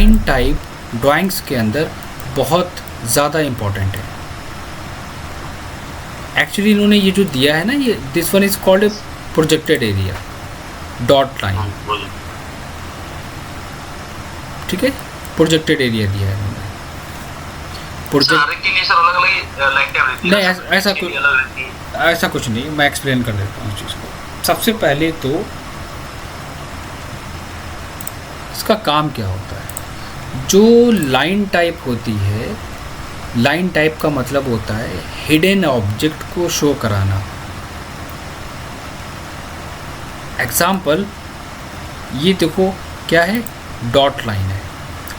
Line type drawings के अंदर बहुत ज़्यादा इम्पॉर्टेंट है। एक्चुअली इन्होंने ये जो दिया है ना, ये this one is called a projected area dot line, ठीक है, प्रोजेक्टेड एरिया दिया है इन्होंने। नहीं, ऐसा कुछ नहीं, मैं एक्सप्लेन कर देता हूँ इस चीज़ को। सबसे पहले तो इसका काम क्या होता है। जो लाइन टाइप होती है, लाइन टाइप का मतलब होता है हिडन ऑब्जेक्ट को शो कराना। एग्जाम्पल, ये देखो क्या है, डॉट लाइन है,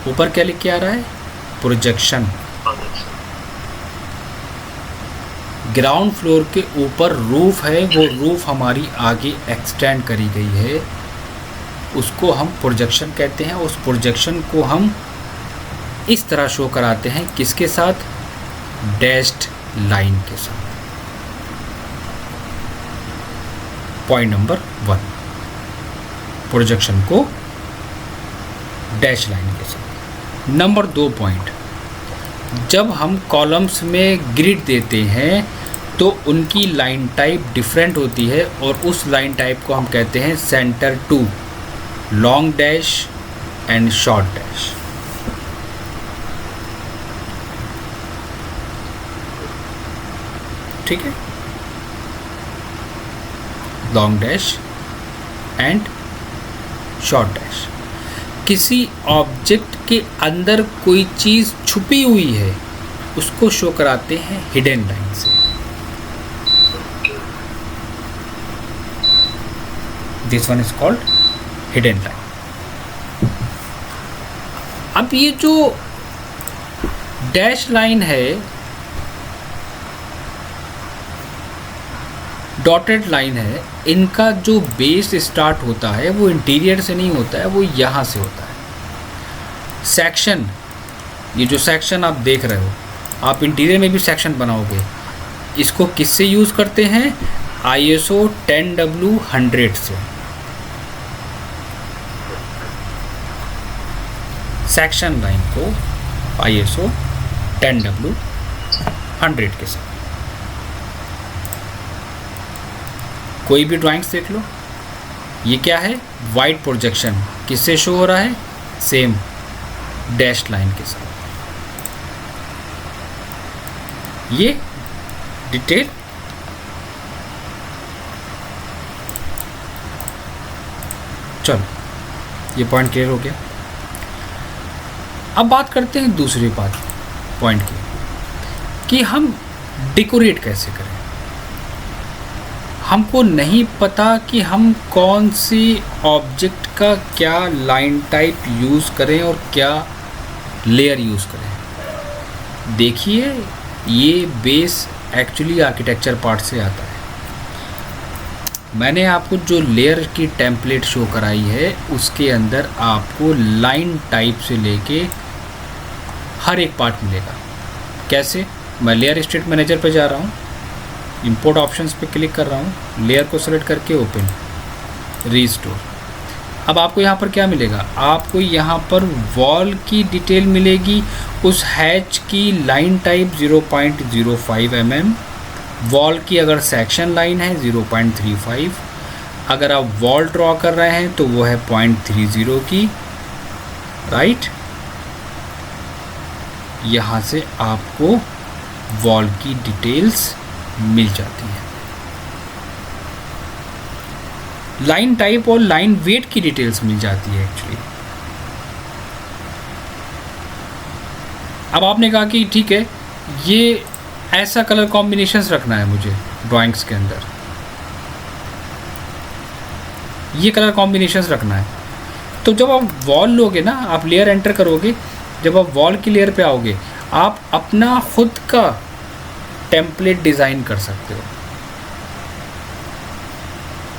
ऊपर क्या लिख के आ रहा है, प्रोजेक्शन। ग्राउंड फ्लोर के ऊपर रूफ है, वो रूफ हमारी आगे एक्सटेंड करी गई है, उसको हम प्रोजेक्शन कहते हैं। उस प्रोजेक्शन को हम इस तरह शो कराते हैं, किसके साथ, डैश्ड लाइन के साथ। पॉइंट नंबर 1, प्रोजेक्शन को डैश लाइन के साथ। नंबर 2 पॉइंट, जब हम कॉलम्स में ग्रिड देते हैं तो उनकी लाइन टाइप डिफरेंट होती है, और उस लाइन टाइप को हम कहते हैं centre to, long dash and short dash. ठीक है, long dash and short dash. किसी ऑब्जेक्ट के अंदर कोई चीज़ छुपी हुई है, उसको शो कराते हैं हिडन लाइन से। This one is called hidden line. अब ये जो डैश लाइन है, डॉटेड लाइन है, इनका जो बेस स्टार्ट होता है वो इंटीरियर से नहीं होता है, वो यहाँ से होता है। सेक्शन, ये जो सेक्शन आप देख रहे हो, आप इंटीरियर में भी सेक्शन बनाओगे, इसको किससे यूज़ करते हैं, ISO 10W100 से। सेक्शन लाइन को ISO 10W100 के साथ। कोई भी ड्राइंग्स देख लो, ये क्या है, वाइड प्रोजेक्शन, किससे शो हो रहा है, सेम डैश लाइन के साथ। ये डिटेल चलो, ये पॉइंट क्लियर हो गया। अब बात करते हैं दूसरी पॉइंट की, कि हम डेकोरेट कैसे करें। हमको नहीं पता कि हम कौन सी ऑब्जेक्ट का क्या लाइन टाइप यूज़ करें और क्या लेयर यूज़ करें। देखिए, ये बेस एक्चुअली आर्किटेक्चर पार्ट से आता है। मैंने आपको जो लेयर की टेम्पलेट शो कराई है, उसके अंदर आपको लाइन टाइप से लेके हर एक पार्ट मिलेगा। कैसे, मैं लेयर स्टेट मैनेजर पे जा रहा हूँ, इंपोर्ट ऑप्शंस पे क्लिक कर रहा हूँ, लेयर को सेलेक्ट करके ओपन, रीस्टोर। अब आपको यहाँ पर क्या मिलेगा, आपको यहाँ पर वॉल की डिटेल मिलेगी, उस हैच की लाइन टाइप 0.05 mm, वॉल की अगर सेक्शन लाइन है 0.35, अगर आप वॉल ड्रॉ कर रहे हैं तो वो है 0.30 की, राइट। यहाँ से आपको वॉल की डिटेल्स मिल जाती है। लाइन टाइप और लाइन वेट की डिटेल्स मिल जाती है एक्चुअली। अब आपने कहा कि ठीक है, ये ऐसा कलर कॉम्बिनेशंस रखना है मुझे ड्राइंग्स के अंदर, ये कलर कॉम्बिनेशंस रखना है। तो जब आप वॉल लोगे ना, आप लेयर एंटर करोगे, जब आप वॉल की लेयर पे आओगे, आप अपना खुद का टेम्पलेट डिज़ाइन कर सकते हो।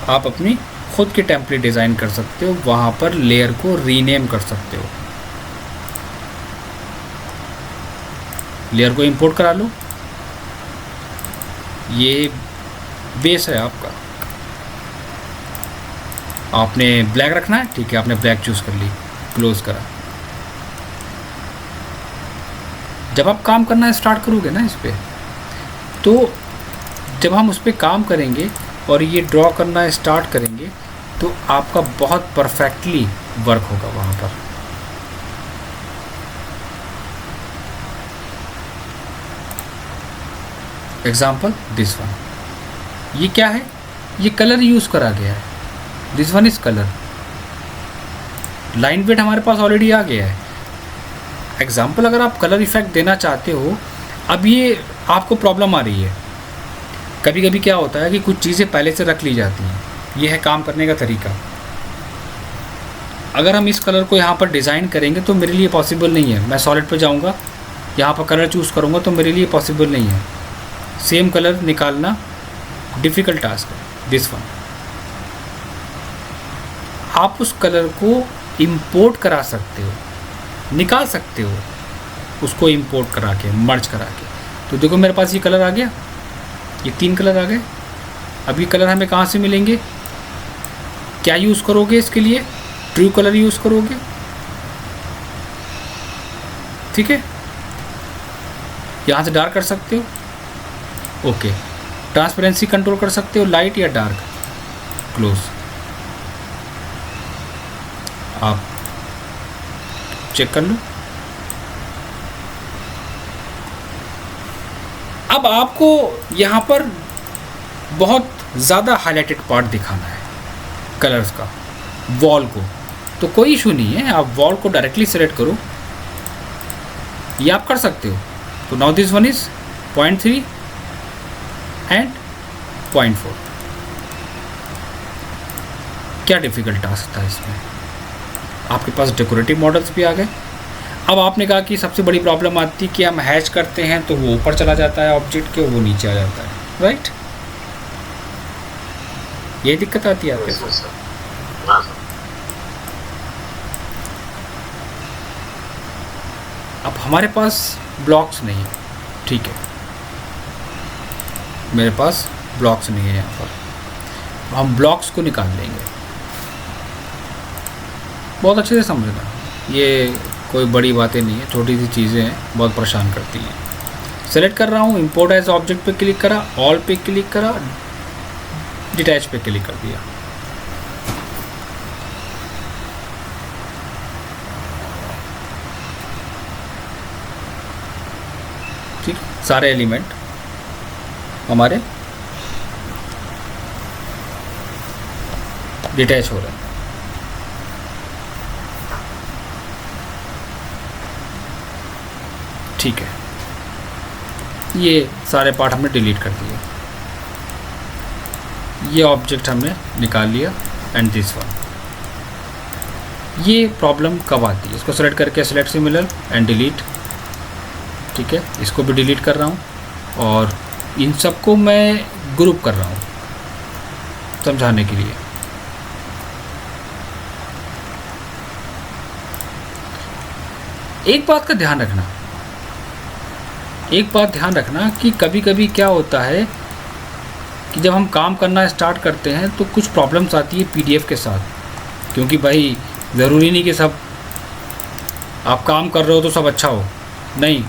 आप अपनी खुद की टेम्पलेट डिज़ाइन कर सकते हो, वहाँ पर लेयर को रीनेम कर सकते हो। लेयर को इंपोर्ट करा लो, ये बेस है आपका, आपने ब्लैक रखना है, ठीक है, आपने ब्लैक चूज़ कर ली, क्लोज करा। जब आप काम करना स्टार्ट करोगे ना इस पर, तो जब हम उस पर काम करेंगे और ये ड्रॉ करना स्टार्ट करेंगे तो आपका बहुत परफेक्टली वर्क होगा वहाँ पर। एग्जाम्पल दिस वन, ये क्या है, ये कलर यूज़ करा गया है, this one is colour. Line weight हमारे पास ऑलरेडी आ गया है। एग्जाम्पल अगर आप कलर इफेक्ट देना चाहते हो, अब ये आपको प्रॉब्लम आ रही है, कभी कभी क्या होता है कि कुछ चीज़ें पहले से रख ली जाती हैं, ये है काम करने का तरीका। अगर हम इस कलर को यहाँ पर डिज़ाइन करेंगे तो मेरे लिए पॉसिबल नहीं है। मैं सॉलिड पे जाऊँगा, यहाँ पर कलर चूज़ करूँगा तो मेरे लिए पॉसिबल नहीं है। सेम कलर निकालना डिफ़िकल्ट टास्क है। दिस वन, आप उस कलर को इंपोर्ट करा सकते हो, निकाल सकते हो उसको इंपोर्ट करा के, मर्ज करा के। तो देखो मेरे पास ये कलर आ गया, ये 3 कलर आ गए। अब ये कलर हमें कहाँ से मिलेंगे, क्या यूज़ करोगे इसके लिए, ट्रू कलर यूज़ करोगे, ठीक है। यहाँ से डार्क कर सकते हो, ओके। ट्रांसपेरेंसी कंट्रोल कर सकते हो, लाइट या डार्क, क्लोज। आप चेक कर लो। अब आपको यहाँ पर बहुत ज़्यादा हाईलाइटेड पार्ट दिखाना है कलर्स का, वॉल को, तो कोई इशू नहीं है, आप वॉल को डायरेक्टली सेलेक्ट करो, ये आप कर सकते हो। तो now this one is 0.3 and 0.4। क्या डिफ़िकल्ट टास्क था इसमें, आपके पास डेकोरेटिव मॉडल्स भी आ गए। अब आपने कहा कि सबसे बड़ी प्रॉब्लम आती है कि हम हैच करते हैं तो वो ऊपर चला जाता है ऑब्जेक्ट के, वो नीचे आ जाता है, राइट। ये दिक्कत आती है आपके साथ। अब हमारे पास ब्लॉक्स नहीं है, ठीक है, मेरे पास ब्लॉक्स नहीं है यहाँ पर, हम ब्लॉक्स को निकाल लेंगे। बहुत अच्छे से समझना, ये कोई बड़ी बातें नहीं है, छोटी सी चीज़ें हैं, बहुत परेशान करती हैं। सेलेक्ट कर रहा हूँ, इंपोर्ट एज ऑब्जेक्ट पे क्लिक करा, ऑल पे क्लिक करा, डिटैच पे क्लिक कर दिया। ठीक, सारे एलिमेंट हमारे डिटैच हो रहे हैं। ठीक है, ये सारे पार्ट हमने डिलीट कर दिए, ये ऑब्जेक्ट हमने निकाल लिया। एंड दिस वन, ये प्रॉब्लम कब आती है, इसको सेलेक्ट करके सेलेक्ट सिमिलर एंड डिलीट, ठीक है, इसको भी डिलीट कर रहा हूँ और इन सबको मैं ग्रुप कर रहा हूँ समझाने के लिए। एक बात का ध्यान रखना, एक बात ध्यान रखना कि कभी कभी क्या होता है कि जब हम काम करना स्टार्ट करते हैं तो कुछ प्रॉब्लम्स आती है पीडीएफ के साथ, क्योंकि भाई ज़रूरी नहीं कि सब आप काम कर रहे हो तो सब अच्छा हो, नहीं,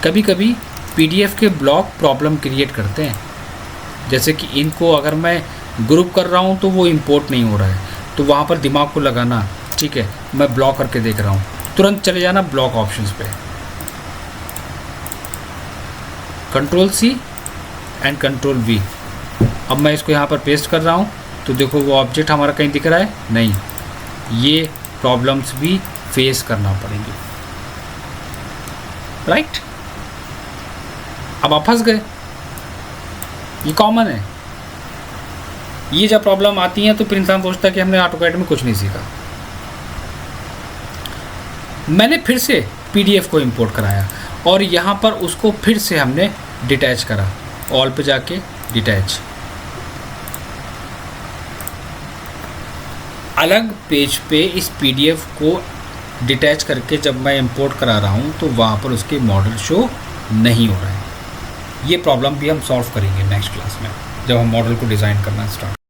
कभी कभी पीडीएफ के ब्लॉक प्रॉब्लम क्रिएट करते हैं। जैसे कि इनको अगर मैं ग्रुप कर रहा हूँ तो वो इंपोर्ट नहीं हो रहा है, तो वहाँ पर दिमाग को लगाना, ठीक है, मैं ब्लॉक करके देख रहा हूँ, तुरंत चले जाना ब्लॉक ऑप्शंस पे, control C and control V. अब मैं इसको यहाँ पर पेस्ट कर रहा हूँ तो देखो वो ऑब्जेक्ट हमारा कहीं दिख रहा है, नहीं, ये प्रॉब्लम्स भी फेस करना पड़ेंगे, राइट। अब आप फंस गए, ये कॉमन है, ये जब प्रॉब्लम आती है तो फिर इंसान सोचता है कि हमने ऑटोकैड में कुछ नहीं सीखा। मैंने फिर से पीडीएफ को इंपोर्ट कराया और यहाँ पर उसको फिर से हमने डिटैच करा, ऑल पे जाके डिटैच, अलग पेज पे इस पीडीएफ को डिटैच करके जब मैं इंपोर्ट करा रहा हूँ तो वहाँ पर उसके मॉडल शो नहीं हो रहा है। ये प्रॉब्लम भी हम सॉल्व करेंगे नेक्स्ट क्लास में जब हम मॉडल को डिज़ाइन करना स्टार्ट